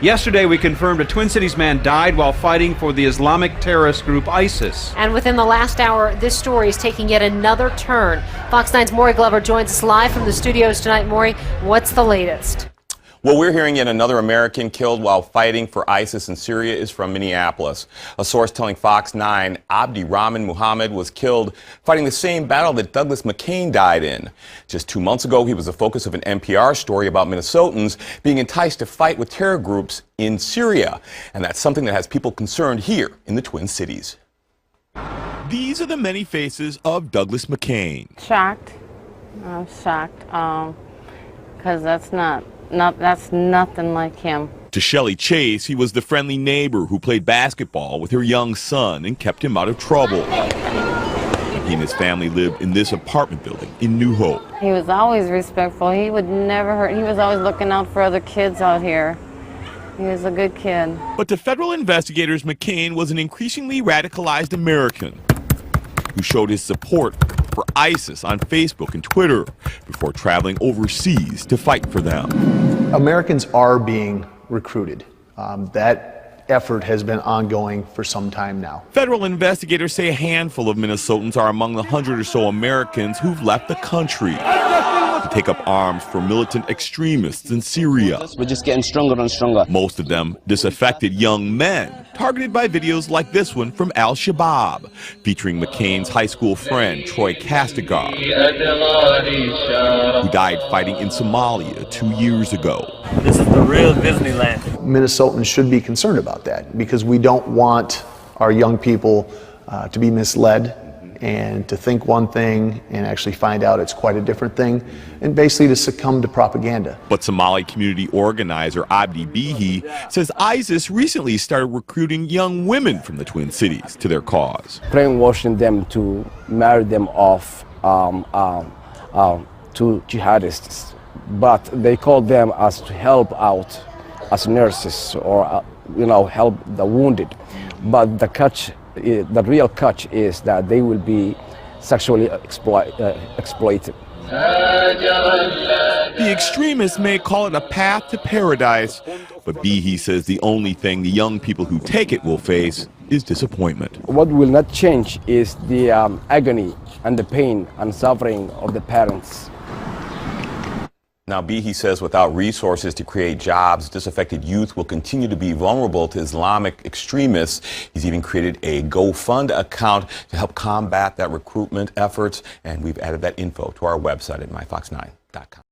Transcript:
Yesterday, we confirmed a Twin Cities man died while fighting for the Islamic terrorist group ISIS. And within the last hour, this story is taking yet another turn. Fox 9's Maury Glover joins us live from the studios tonight. Maury, what's the latest? Well, we're hearing yet another American killed while fighting for ISIS in Syria is from Minneapolis. A source telling Fox 9 Abdi Rahman Muhammad was killed fighting the same battle that Douglas McCain died in. Just 2 months ago, he was the focus of an NPR story about Minnesotans being enticed to fight with terror groups in Syria. And that's something that has people concerned here in the Twin Cities. These are the many faces of Douglas McCain. Shocked. I'm shocked because that's nothing like him. To Shelley Chase, he was the friendly neighbor who played basketball with her young son and kept him out of trouble. He and his family lived in this apartment building in New Hope. He was always respectful. He would never hurt. He was always looking out for other kids out here. He was a good kid. But to federal investigators, McCain was an increasingly radicalized American who showed his support for ISIS on Facebook and Twitter before traveling overseas to fight for them. Americans are being recruited. That effort has been ongoing for some time now. Federal investigators say a handful of Minnesotans are among the 100 or so Americans who've left the country to take up arms for militant extremists in Syria. We're just getting stronger and stronger. Most of them disaffected young men, targeted by videos like this one from Al-Shabaab, featuring McCain's high school friend, Troy Castigar, who died fighting in Somalia 2 years ago. This is the real Disneyland. Minnesotans should be concerned about that because we don't want our young people to be misled and to think one thing and actually find out it's quite a different thing, and basically to succumb to propaganda. But Somali community organizer Abdi Bihi says ISIS recently started recruiting young women from the Twin Cities to their cause. Brainwashing them to marry them off to jihadists. But they call them as to help out as nurses or, help the wounded. But the real catch is that they will be sexually exploited. The extremists may call it a path to paradise, but Bihi says the only thing the young people who take it will face is disappointment. What will not change is the agony and the pain and suffering of the parents. Now, Bihi says without resources to create jobs, disaffected youth will continue to be vulnerable to Islamic extremists. He's even created a GoFund account to help combat that recruitment efforts, and we've added that info to our website at myfox9.com.